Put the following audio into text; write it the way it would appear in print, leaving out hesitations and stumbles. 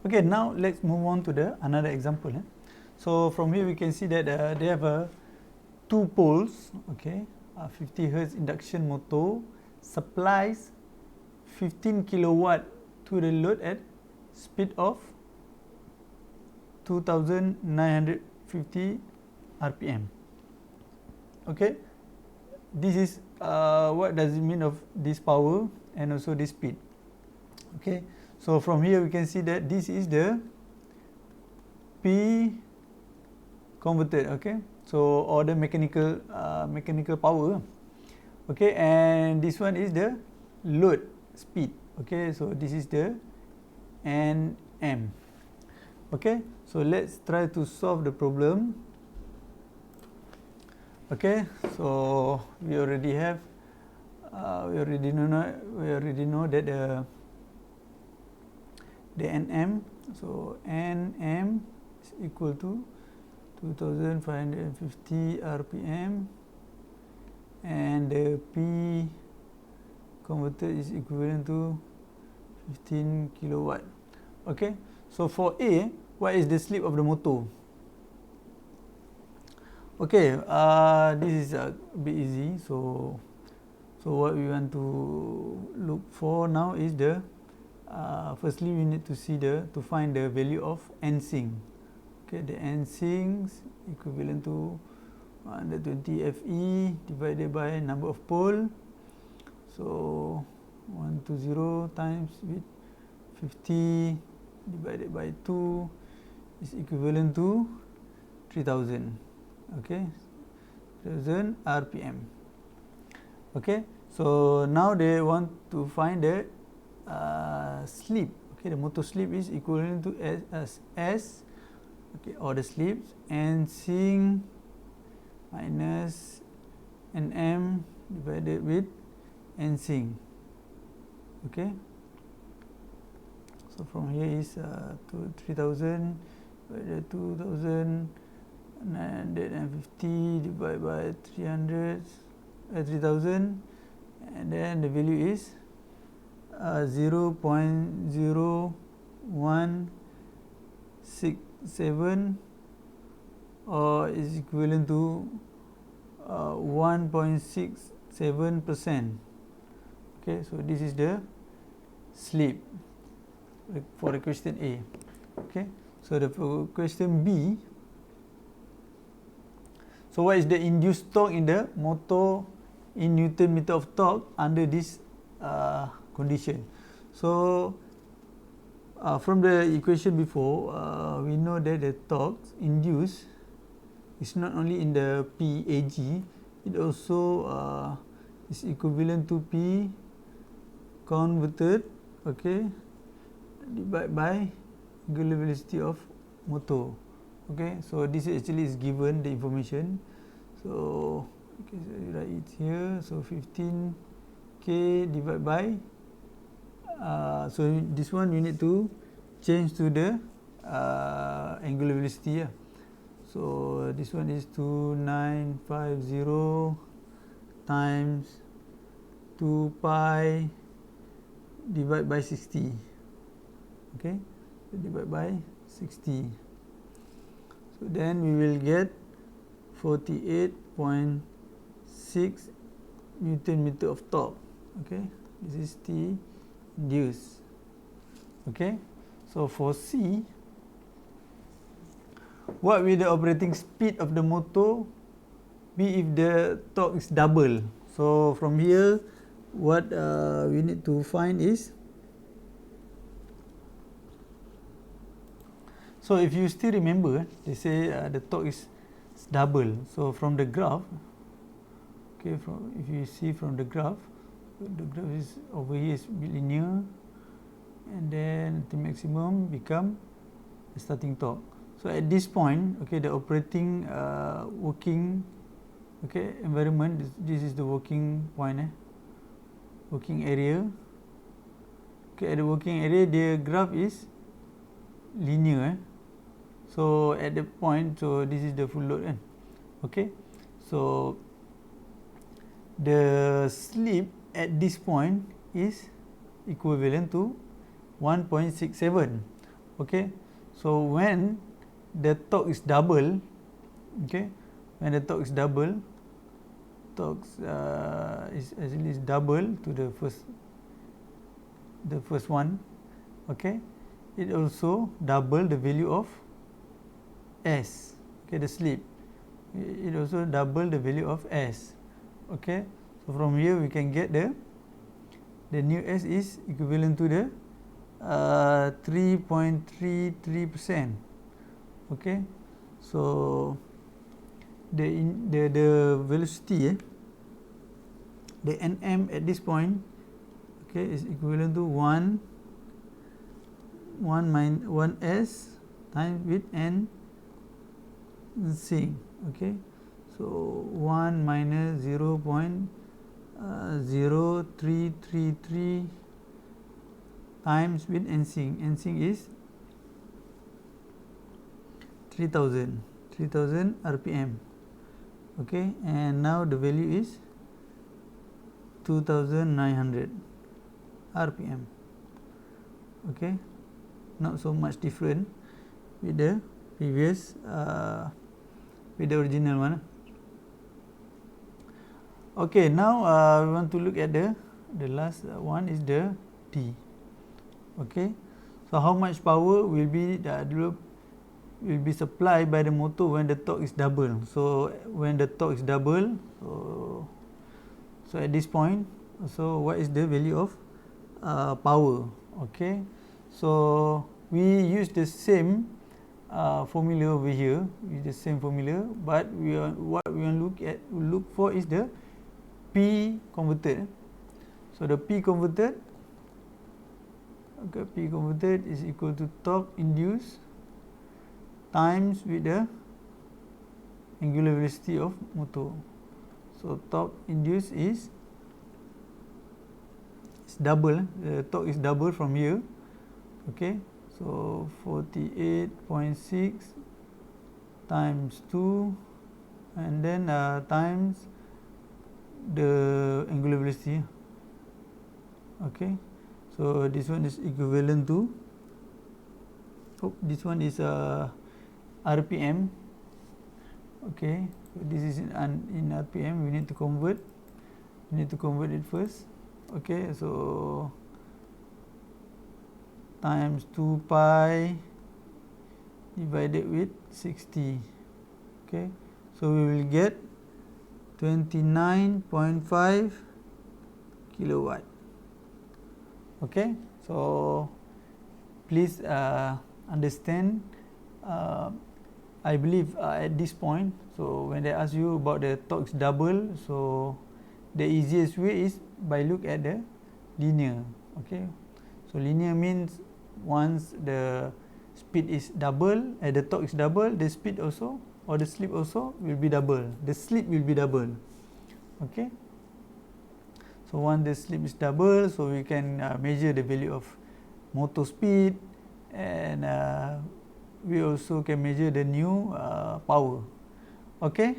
Okay, now let's move on to the another example. So from here we can see that they have two poles. Okay, 50 hertz induction motor supplies 15 kilowatt to the load at speed of 2950 rpm. Okay, this is what does it mean of this power and also this speed. Okay, so from here we can see that this is the P converted. Okay, so or the mechanical power. Okay, and this one is the load speed. Okay, so this is the Nm. Okay, so let's try to solve the problem. Okay, so we already have we already know that the Nm, so Nm is equal to 2550 rpm, and the P converted is equivalent to 15 kilowatt. Okay, so for A, what is the slip of the motor? Okay, this is a bit easy. So what we want to look for now is the firstly we need to see to find the value of N sync. Okay, the N sync equivalent to 120 Fe divided by number of pole. So 120 times with 50 divided by 2 is equivalent to 3000. Okay, 3000 rpm. Okay, so now they want to find the slip. Okay, the motor slip is equivalent to S. Okay, or the slips N sync minus Nm divided with N sync. Okay, so from here is 3000 divided 2950 divided by 3000, and then the value is 0.0167 or is equivalent to 1.67%. Okay, so this is the slip for the question A. Okay, so the question B. So what is the induced torque in the motor in Newton meter of torque under this condition? So from the equation before, we know that the torque induced is not only in the PAG, it also is equivalent to P converted, okay, divided by angular velocity of motor. Okay, so this actually is given the information. So okay, so you write it here. So 15k divided by so this one you need to change to the angular velocity. So this one is 2950 times 2 pi divided by 60. Okay, so divide by 60. So then we will get 48.6 Newton meter of torque. Okay, this is T induced. Okay, so for C, what will the operating speed of the motor be if the torque is double? So from here, what we need to find is, so if you still remember, they say the torque is double. So from the graph, okay, if you see from the graph is over here is linear, and then the maximum become the starting torque. So at this point, okay, the operating working, okay, environment. This is the working point, working area. Okay, at the working area, the graph is linear. So at the point, so this is the full load, okay. So the slip at this point is equivalent to 1.67. Okay, so when the torque is double, okay, when the torque is double, torque is actually double to the first one, okay, it also double the value of S, okay, the slip, it also double the value of S, okay. So from here we can get the new S is equivalent to the 3.33%, okay. So the velocity, the Nm at this point, okay, is equivalent to 1 S times with N C, okay. So 1 minus 0.0333 times with NC. NC is 3000 RPM, okay, and now the value is 2900 RPM, okay, not so much different with the previous with the original one. Okay, now we want to look at the last one is the T, okay. So how much power will be supplied by the motor when the torque is double. So when the torque is double, so at this point, so what is the value of power, okay. So we use the same formula over here, with the same formula, but what we want to look for is the P converted. So the P converted, okay, P converted is equal to torque induced times with the angular velocity of motor. So torque induced is double, the torque is double from here, okay. So 48.6 times 2 and then times the angular velocity, okay. So this one is equivalent to, this one is RPM, okay. So this is in RPM. We need to convert it first, okay. So times 2 pi divided with 60, okay. So we will get 29.5 kilowatt, okay. So please understand, I believe at this point, so when they ask you about the torque double, so the easiest way is by look at the linear, okay. So linear means once the speed is double, the torque is double, the speed also, or the slip also will be double, the slip will be double, okay. So once the slip is double, so we can measure the value of motor speed, and we also can measure the new power, okay.